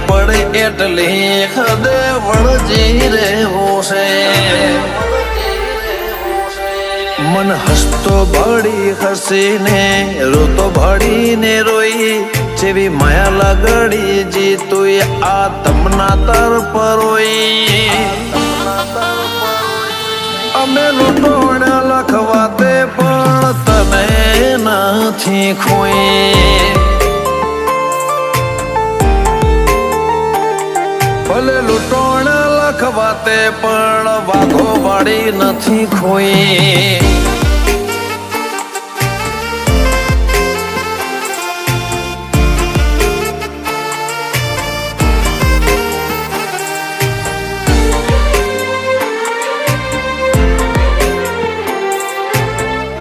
પડે એટલી હદે વળજી રહેવું છે. મન હસતો ભાડી હસીને રોતો ભાડીને રોઈ જેવી માયા લાગડી જીતુય આ તમના તર પરોઈ. અમે લૂંટોણ્યા લખવાતે પણ તને નથી ખોઈ. ભલે લૂંટોણ્યા લખવાતે પણ વાઘો વાળી નથી ખોઈ.